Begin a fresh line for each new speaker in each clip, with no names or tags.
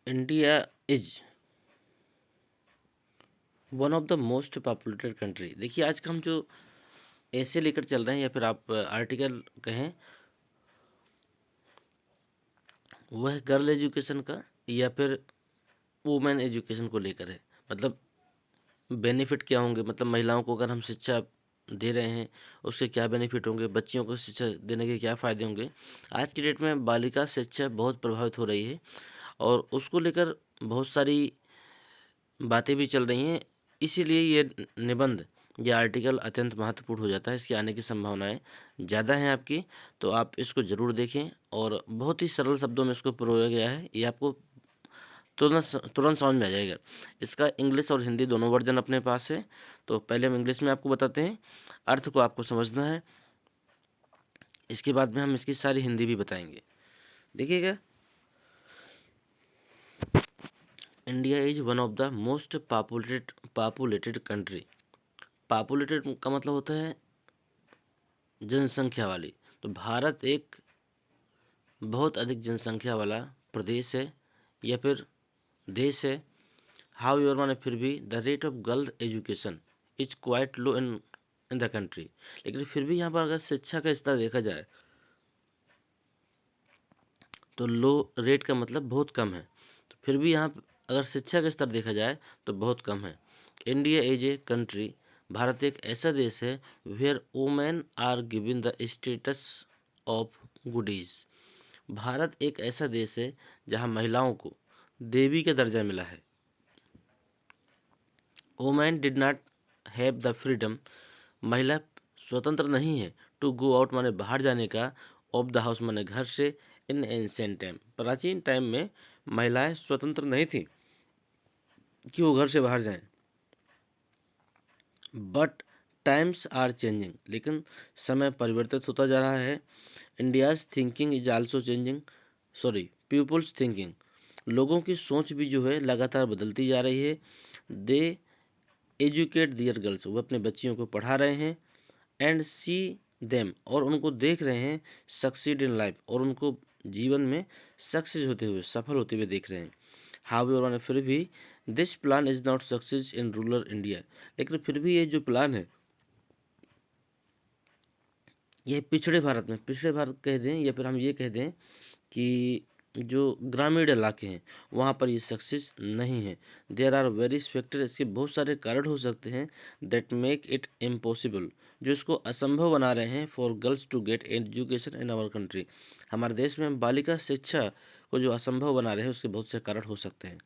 India is one of the most populated country. देखिए आज का हम जो ऐसे लेकर चल रहे हैं या फिर आप आर्टिकल कहें, वह गर्ल एजुकेशन का या फिर वुमेन एजुकेशन को लेकर है। मतलब बेनिफिट क्या होंगे, मतलब महिलाओं को अगर हम शिक्षा दे रहे हैं उसके क्या बेनिफिट होंगे, बच्चियों को शिक्षा देने के क्या फ़ायदे होंगे। आज की डेट में बालिका शिक्षा बहुत प्रभावित हो रही है और उसको लेकर बहुत सारी बातें भी चल रही हैं। इसीलिए ये निबंध, ये आर्टिकल अत्यंत महत्वपूर्ण हो जाता है। इसके आने की संभावनाएं ज़्यादा हैं आपकी, तो आप इसको ज़रूर देखें। और बहुत ही सरल शब्दों में इसको परोया गया है, ये आपको तुरंत समझ में आ जाएगा। इसका इंग्लिश और हिंदी दोनों वर्जन अपने पास है। तो पहले हम इंग्लिश में आपको बताते हैं, अर्थ को आपको समझना है, इसके बाद में हम इसकी सारी हिंदी भी बताएंगे। देखिएगा, India is one of the most populated country. Populated का मतलब होता है जनसंख्या वाली। तो भारत एक बहुत अधिक जनसंख्या वाला प्रदेश है या फिर देश है। हाउ एवर माने फिर भी the rate of girl education is quite low in in the country. लेकिन फिर भी यहाँ पर अगर शिक्षा का स्तर देखा जाए तो लो रेट का मतलब बहुत कम है। तो फिर भी यहाँ अगर शिक्षा का स्तर देखा जाए तो बहुत कम है। इंडिया इज ए कंट्री, भारत एक ऐसा देश है where women are given the status of goodies. भारत एक ऐसा देश है जहाँ महिलाओं को देवी का दर्जा मिला है। Women did not have the freedom, महिला स्वतंत्र नहीं है। टू गो आउट माने बाहर जाने का, ऑफ द हाउस माने घर से। इन एंशियंट टाइम, प्राचीन टाइम में महिलाएं स्वतंत्र नहीं थी कि वो घर से बाहर जाएं। बट टाइम्स आर चेंजिंग, लेकिन समय परिवर्तित होता जा रहा है। India's thinking is also changing, sorry people's thinking, लोगों की सोच भी जो है लगातार बदलती जा रही है। दे एजुकेट दियर गर्ल्स, वो अपने बच्चियों को पढ़ा रहे हैं। एंड सी देम, और उनको देख रहे हैं। सक्सीड इन लाइफ, और उनको जीवन में सक्सेस होते हुए, सफल होते हुए देख रहे हैं। हाउ फिर भी this plan is not success in rural India, लेकिन फिर भी ये जो प्लान है ये पिछड़े भारत में, पिछड़े भारत कह दें या फिर हम ये कह दें कि जो ग्रामीण इलाके हैं वहाँ पर ये सक्सेस नहीं है। देयर आर वेरियस फैक्टर, इसके बहुत सारे कारण हो सकते हैं दैट मेक इट इम्पॉसिबल, जो इसको असंभव बना रहे हैं for girls to get education in our country. हमारे देश में बालिका शिक्षा को जो असंभव बना रहे हैं उसके बहुत से कारण हो सकते हैं।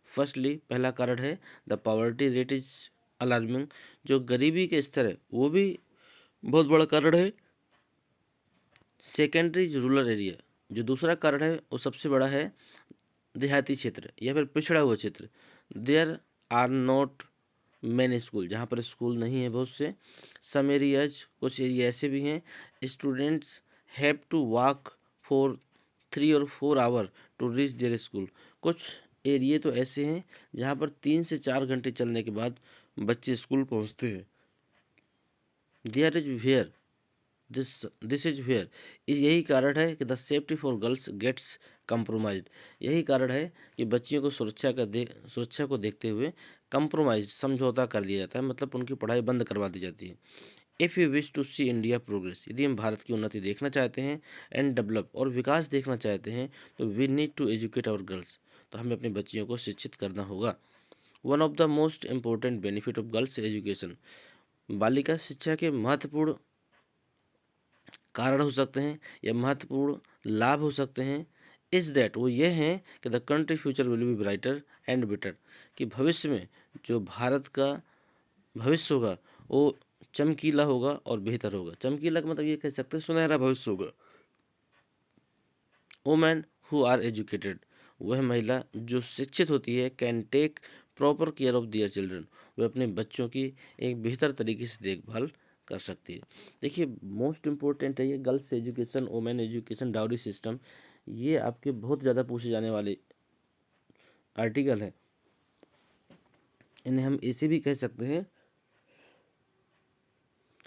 फर्स्टली, पहला कारण है the poverty rate is alarming, जो गरीबी के स्तर है वो भी बहुत बड़ा कारण है। सेकेंडरी रूरल एरिया, जो दूसरा कारण है वो सबसे बड़ा है देहाती क्षेत्र या फिर पिछड़ा हुआ क्षेत्र। There are not many school, जहाँ पर स्कूल नहीं है बहुत से। सम एरियाज, कुछ एरिया ऐसे भी हैं students have to walk for 3 और 4 hour to reach their school, कुछ एरिए तो ऐसे हैं जहाँ पर 3 से 4 घंटे चलने के बाद बच्चे स्कूल पहुँचते हैं। There is where this this is where इस यही कारण है कि the safety for girls gets compromised, यही कारण है कि बच्चियों को सुरक्षा को देखते हुए कंप्रोमाइज, समझौता कर दिया जाता है, मतलब उनकी पढ़ाई बंद करवा दी जाती है। If you wish to see India progress, यदि हम भारत की उन्नति देखना चाहते हैं एंड डेवलप, और विकास देखना चाहते हैं, तो we need to educate our girls, तो हमें अपनी बच्चियों को शिक्षित करना होगा। One of the most important benefit of girls education, बालिका शिक्षा के महत्वपूर्ण कारण हो सकते हैं या महत्वपूर्ण लाभ हो सकते हैं, इज़ दैट, वो ये हैं कि the country future will be brighter and better, कि भविष्य में जो भारत का भविष्य होगा वो चमकीला होगा और बेहतर होगा। चमकीला का मतलब ये कह सकते हैं सुनहरा भविष्य होगा। वुमेन हु आर एजुकेटेड, वह महिला जो शिक्षित होती है, can take proper care of their children, वह अपने बच्चों की एक बेहतर तरीके से देखभाल कर सकती है। देखिए मोस्ट इम्पोर्टेंट है ये girls education, women education, dowry system, ये आपके बहुत ज़्यादा पूछे जाने वाले आर्टिकल है। इन्हें हम ऐसे भी कह सकते हैं,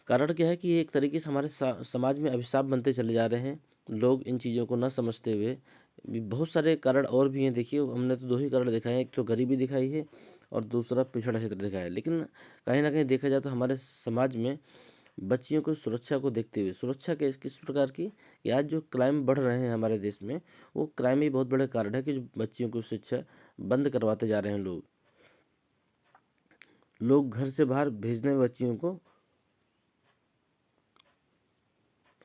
कारण क्या है कि ये एक तरीके से हमारे समाज में अभिशाप बनते चले जा रहे हैं। लोग इन चीज़ों को न समझते हुए भी बहुत सारे कारण और भी हैं। देखिए, हमने तो 2 ही कारण दिखाए हैं, एक तो गरीबी दिखाई है और दूसरा पिछड़ा क्षेत्र दिखाया है। लेकिन कहीं न कहीं देखा जाए तो हमारे समाज में बच्चियों को सुरक्षा को देखते हुए, सुरक्षा किस किस प्रकार की, कि आज जो क्राइम बढ़ रहे हैं हमारे देश में, वो क्राइम ही बहुत बड़े कारण है कि जो बच्चियों को शिक्षा बंद करवाते जा रहे हैं लोग। लोग घर से बाहर भेजने में बच्चियों को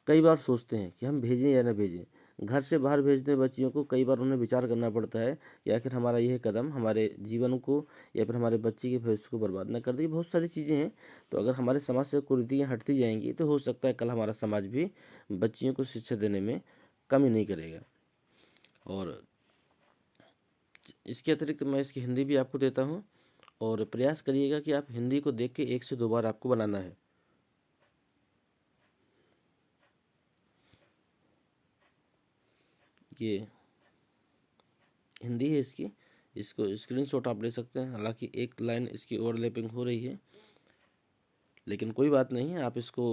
कई बार सोचते हैं कि हम भेजें या ना भेजें। घर से बाहर भेजने बच्चियों को कई बार उन्हें विचार करना पड़ता है कि आखिर हमारा यह कदम हमारे जीवन को या फिर हमारे बच्चे के भविष्य को बर्बाद ना कर दे। बहुत सारी चीज़ें हैं, तो अगर हमारे समाज से कुरीतियाँ हटती जाएंगी तो हो सकता है कल हमारा समाज भी बच्चियों को शिक्षा देने में कमी नहीं करेगा। और इसके अतिरिक्त मैं इसकी हिंदी भी आपको देता हूँ, और प्रयास करिएगा कि आप हिंदी को देख के 1 से 2 बार आपको बनाना है। ये हिंदी है इसकी, इसको स्क्रीनशॉट आप ले सकते हैं। हालांकि एक लाइन इसकी ओवरलैपिंग हो रही है, लेकिन कोई बात नहीं है। आप इसको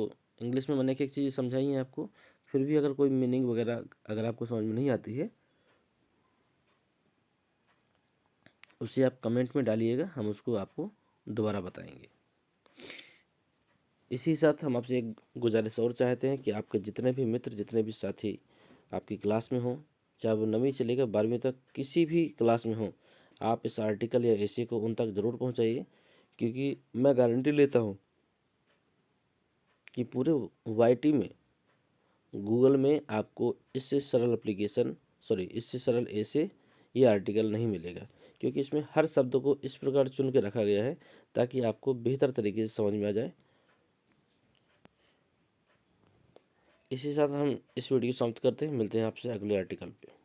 इंग्लिश में मैंने एक चीज़ समझाई है आपको, फिर भी अगर कोई मीनिंग वगैरह अगर आपको समझ में नहीं आती है, उसे आप कमेंट में डालिएगा, हम उसको आपको दोबारा बताएंगे। इसी साथ हम आपसे एक गुजारिश और चाहते हैं कि आपके जितने भी मित्र, जितने भी साथी आपकी क्लास में हों, चाहे वो 9वीं से लेकर 12वीं तक किसी भी क्लास में हों, आप इस आर्टिकल या एसे को उन तक ज़रूर पहुंचाइए। क्योंकि मैं गारंटी लेता हूं कि पूरे वाईटी में, गूगल में आपको इससे सरल एप्लीकेशन, सॉरी इससे सरल एसे ये आर्टिकल नहीं मिलेगा। क्योंकि इसमें हर शब्द को इस प्रकार चुन के रखा गया है ताकि आपको बेहतर तरीके से समझ में आ जाए। इसी साथ हम इस वीडियो समाप्त करते हैं, मिलते हैं आपसे अगले आर्टिकल पे।